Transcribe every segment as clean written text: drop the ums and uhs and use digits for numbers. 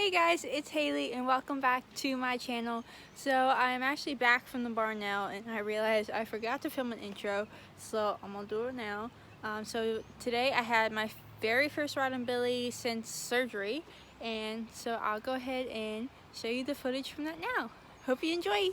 Hey guys, it's Hayley and welcome back to my channel. So I'm actually back from the bar now and I realized I forgot to film an intro, so I'm gonna do it now. So today I had my very first ride on Billy since surgery, and so I'll go ahead and show you the footage from that now. Hope you enjoy!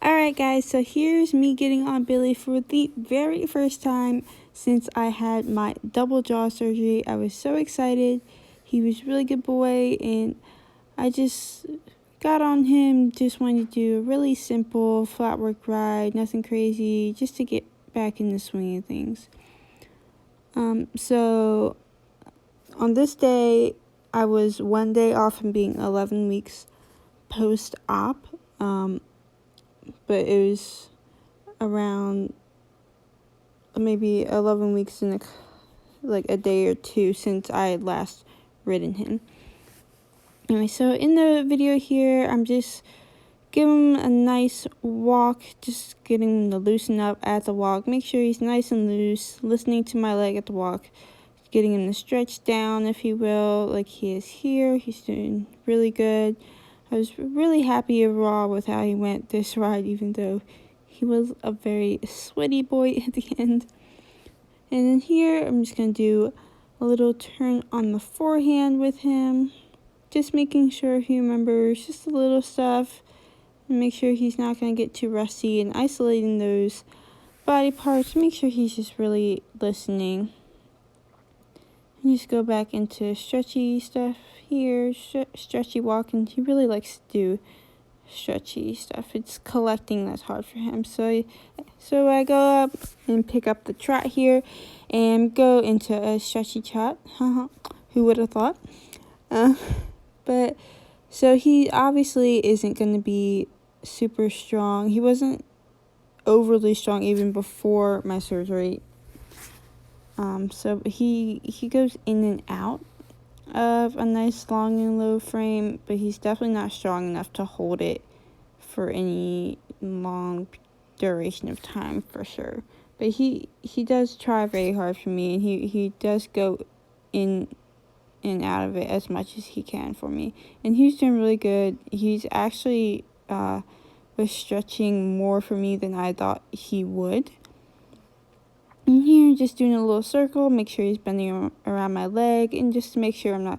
Alright guys, so here's me getting on Billy for the very first time since I had my double jaw surgery. I was so excited. He was a really good boy and I just got on him, just wanted to do a really simple flat work ride, nothing crazy, just to get back in the swing of things. So on this day, I was one day off from being 11 weeks post-op. But it was around maybe 11 weeks in a day or two since I had last ridden him. Anyway, so in the video here, I'm just giving him a nice walk, just getting him to loosen up at the walk, make sure he's nice and loose, listening to my leg at the walk, getting him to stretch down, if you will, like he is here. He's doing really good. I was really happy overall with how he went this ride, even though he was a very sweaty boy at the end. And then here, I'm just going to do a little turn on the forehand with him, just making sure he remembers just a little stuff, and make sure he's not going to get too rusty, and isolating those body parts, make sure he's just really listening. And just go back into stretchy stuff here, stretchy walking. He really likes to do stretchy stuff. It's collecting that's hard for him. So I go up and pick up the trot here and go into a stretchy trot. Who would have thought? But so he obviously isn't going to be super strong. He wasn't overly strong even before my surgery. So he goes in and out of a nice long and low frame, but he's definitely not strong enough to hold it for any long duration of time for sure. But he does try very hard for me, and he does go in and out of it as much as he can for me. And he's doing really good. He's actually was stretching more for me than I thought he would. And here, just doing a little circle, make sure he's bending around my leg, and just to make sure I'm not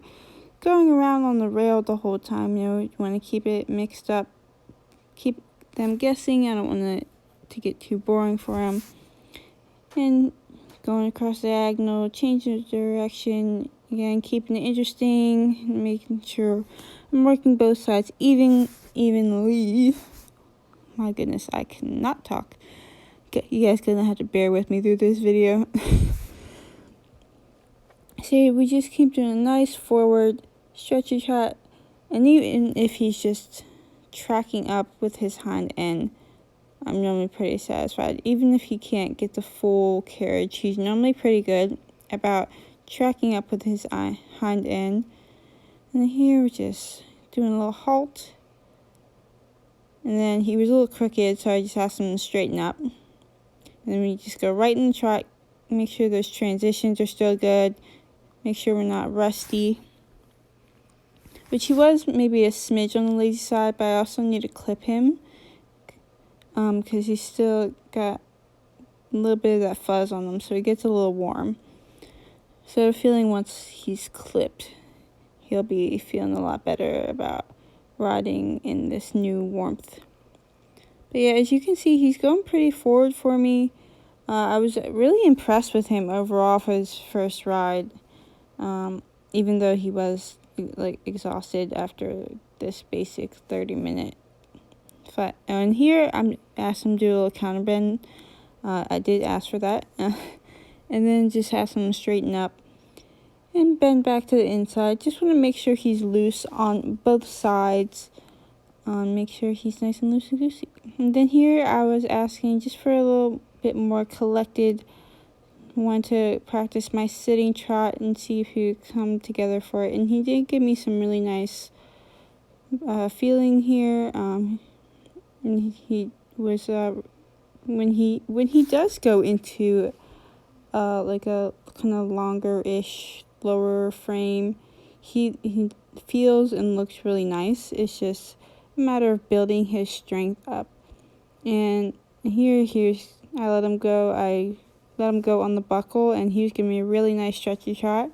going around on the rail the whole time. You want to keep it mixed up, keep them guessing. I don't want it to get too boring for them. And going across the diagonal, changing the direction, again, keeping it interesting, making sure I'm working both sides evenly. My goodness, I cannot talk. You guys gonna have to bear with me through this video. So we just keep doing a nice forward stretchy trot, and even if he's just tracking up with his hind end, I'm normally pretty satisfied. Even if he can't get the full carriage, he's normally pretty good about tracking up with his hind end. And here we're just doing a little halt, and then he was a little crooked, so I just asked him to straighten up. And then we just go right in the trot, make sure those transitions are still good, make sure we're not rusty. Which he was maybe a smidge on the lazy side, but I also need to clip him, because he's still got a little bit of that fuzz on him, so he gets a little warm. So feeling once he's clipped, he'll be feeling a lot better about riding in this new warmth. But yeah, as you can see, he's going pretty forward for me. I was really impressed with him overall for his first ride, even though he was exhausted after this basic 30-minute fight. And here I'm asked him to do a little counter bend. I did ask for that, and then just ask him to straighten up and bend back to the inside. Just want to make sure he's loose on both sides. Make sure he's nice and loosey-goosey. And then here I was asking just for a little bit more collected. Want to practice my sitting trot and see if he would come together for it. And he did give me some really nice feeling here. And he was when he does go into like a kind of longer-ish lower frame, he feels and looks really nice. It's just a matter of building his strength up. And here's I let him go. I let him go on the buckle, and he was giving me a really nice stretchy trot.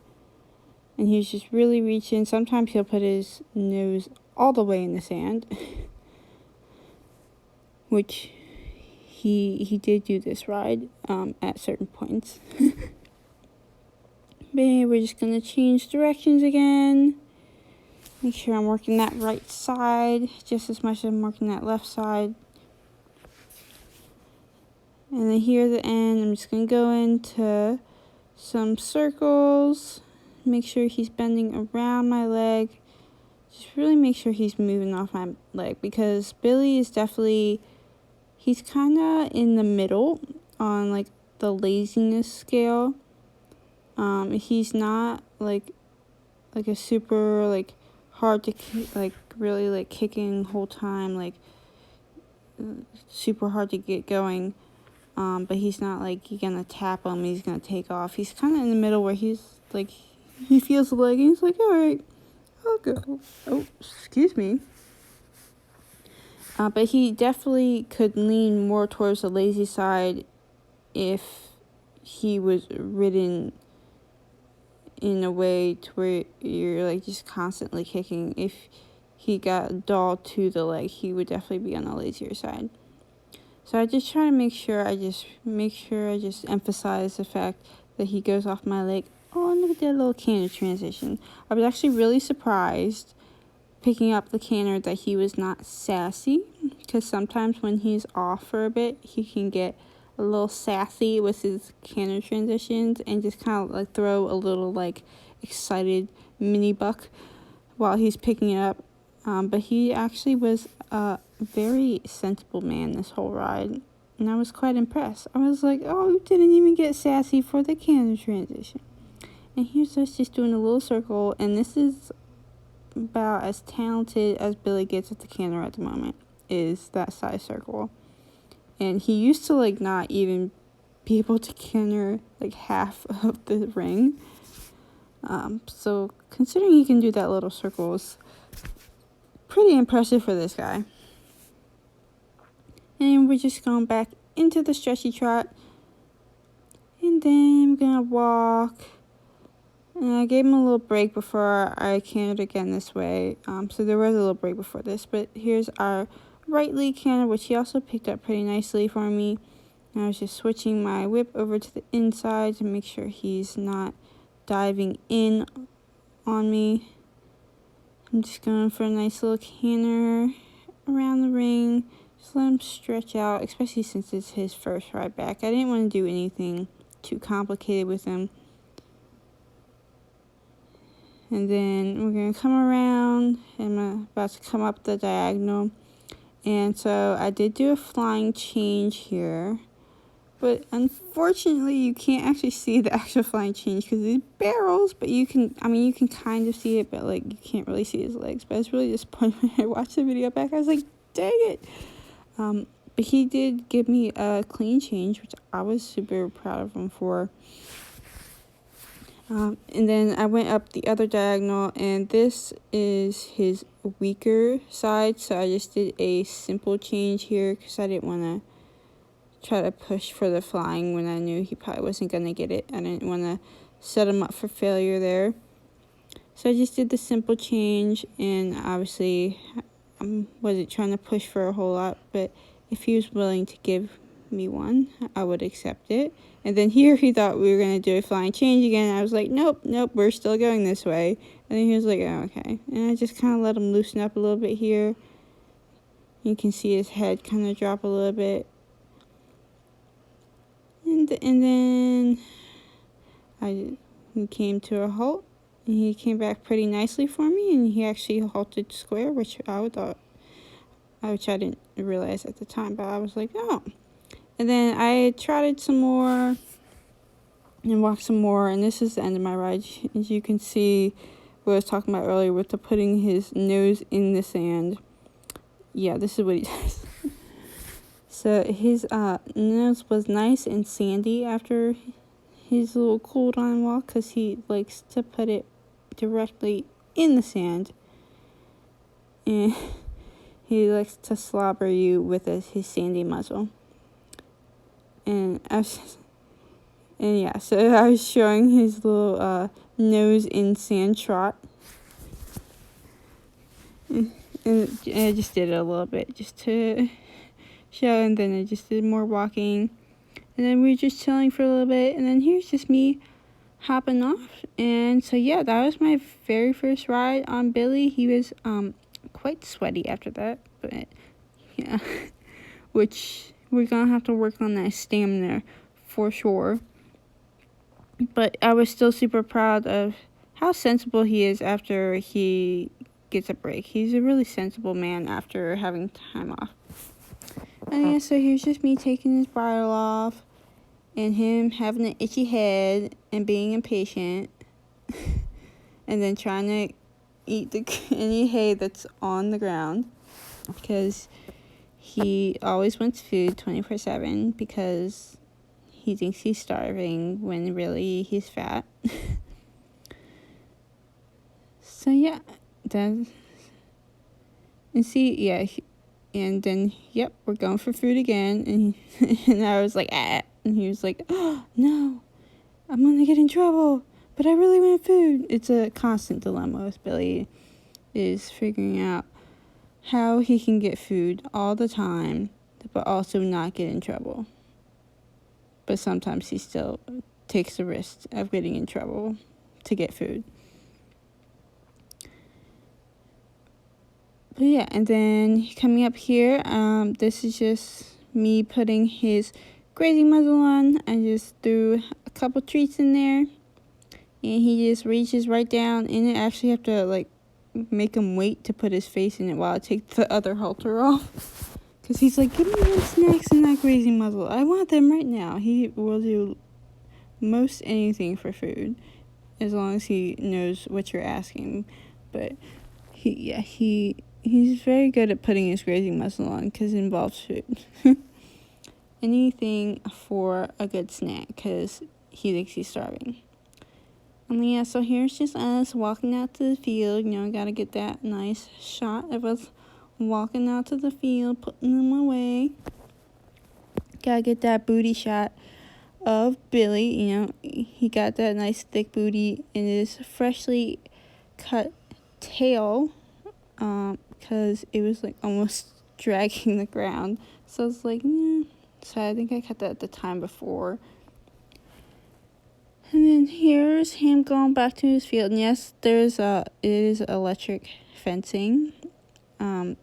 And he's just really reaching. Sometimes he'll put his nose all the way in the sand, which he did do this ride at certain points. But anyway, we're just going to change directions again. Make sure I'm working that right side just as much as I'm working that left side. And then here at the end, I'm just going to go into some circles. Make sure he's bending around my leg. Just really make sure he's moving off my leg, because Billy is definitely, he's kind of in the middle on like the laziness scale. He's not like a super like hard to like really like kicking whole time, like super hard to get going. But he's not like you're gonna tap him, he's gonna take off. He's kind of in the middle where he's like, he feels the leg and he's like, all right, I'll go. Oh, excuse me. But he definitely could lean more towards the lazy side if he was ridden in a way to where you're like just constantly kicking. If he got dull to the leg, he would definitely be on the lazier side. So I just try to make sure I just emphasize the fact that he goes off my leg. Oh, look at that little canter transition. I was actually really surprised picking up the canter that he was not sassy, because sometimes when he's off for a bit, he can get a little sassy with his canter transitions and just kind of like throw a little like excited mini buck while he's picking it up. But he actually was a very sensible man this whole ride, and I was quite impressed. I was like, oh, you didn't even get sassy for the canter transition. And here's us just doing a little circle, and this is about as talented as Billy gets at the canter at the moment, is that size circle. And he used to like not even be able to canter like half of the ring. So considering he can do that little circle is pretty impressive for this guy. And we're just going back into the stretchy trot. And then we're gonna walk. And I gave him a little break before I cantered again this way. So there was a little break before this. But here's our right leg canter, which he also picked up pretty nicely for me. And I was just switching my whip over to the inside to make sure he's not diving in on me. I'm just going for a nice little canter around the ring. Just let him stretch out, especially since it's his first ride back. I didn't want to do anything too complicated with him. And then we're going to come around, and I'm about to come up the diagonal. And so I did do a flying change here. But unfortunately, you can't actually see the actual flying change because these barrels. But you can kind of see it, but like you can't really see his legs. But I was really disappointed when I watched the video back. I was like, dang it. But he did give me a clean change, which I was super proud of him for. And then I went up the other diagonal, and this is his weaker side, so I just did a simple change here because I didn't want to try to push for the flying when I knew he probably wasn't going to get it. I didn't want to set him up for failure there. So I just did the simple change, and obviously I wasn't trying to push for a whole lot, but if he was willing to give me one, I would accept it. And then here he thought we were going to do a flying change again, and I was like, nope, we're still going this way. And then he was like, oh, okay. And I just kind of let him loosen up a little bit here. You can see his head kind of drop a little bit. And then he came to a halt, and he came back pretty nicely for me, and he actually halted square, which I didn't realize at the time, but I was like, oh. And then I trotted some more and walked some more, and this is the end of my ride. As you can see, what I was talking about earlier with the putting his nose in the sand. Yeah, this is what he does. So his nose was nice and sandy after his little cool down walk, because he likes to put it directly in the sand. And he likes to slobber you with his sandy muzzle. And so I was showing his little nose in sand trot. And I just did it a little bit just to show, and then I just did more walking. And then we were just chilling for a little bit, and then here's just me hopping off. And so yeah, that was my very first ride on Billy. He was quite sweaty after that, but yeah, which we're gonna have to work on that stamina for sure. But I was still super proud of how sensible he is after he gets a break. He's a really sensible man after having time off. And yeah, so here's just me taking his bridle off, and him having an itchy head and being impatient, and then trying to eat any hay that's on the ground, because he always wants food 24/7 because he thinks he's starving when really he's fat. So yeah, and then yep, we're going for food again, and I was like, ah, and he was like, oh no, I'm gonna get in trouble, but I really want food. It's a constant dilemma with Billy, is figuring out how he can get food all the time, but also not get in trouble. But sometimes he still takes the risk of getting in trouble to get food. But yeah, and then coming up here, this is just me putting his grazing muzzle on. I just threw a couple treats in there, and he just reaches right down in it. I actually have to make him wait to put his face in it while I take the other halter off, because he's like, give me them snacks and that grazing muzzle. I want them right now. He will do most anything for food, as long as he knows what you're asking. But he's very good at putting his grazing muzzle on, because it involves food. Anything for a good snack, because he thinks he's starving. And yeah, so here's just us walking out to the field. Gotta get that nice shot of us walking out to the field, putting them away. Gotta get that booty shot of Billy. He got that nice thick booty in his freshly cut tail, because it was almost dragging the ground. So I was like, So I think I cut that the time before. And then here's him going back to his field. And yes, it is electric fencing.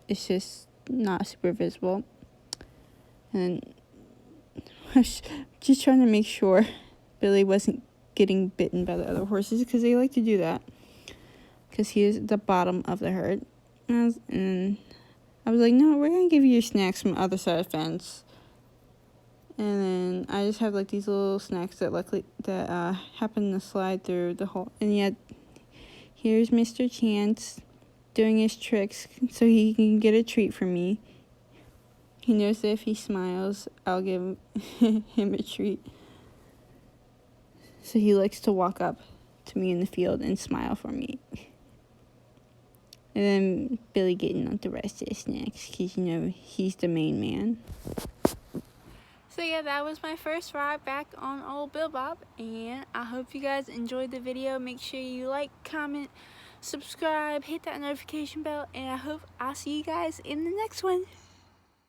It's just not super visible. And I was just trying to make sure Billy wasn't getting bitten by the other horses, because they like to do that, because he is the bottom of the herd. And I was like, no, we're going to give you your snacks from the other side of the fence. And then I just have these little snacks that happen to slide through the hole. And yet, here's Mr. Chance doing his tricks so he can get a treat from me. He knows that if he smiles, I'll give him a treat. So he likes to walk up to me in the field and smile for me. And then Billy getting on the rest of the snacks, because he's the main man. So yeah, that was my first ride back on old Bill Bob, and I hope you guys enjoyed the video. Make sure you like, comment, subscribe, hit that notification bell, and I hope I'll see you guys in the next one.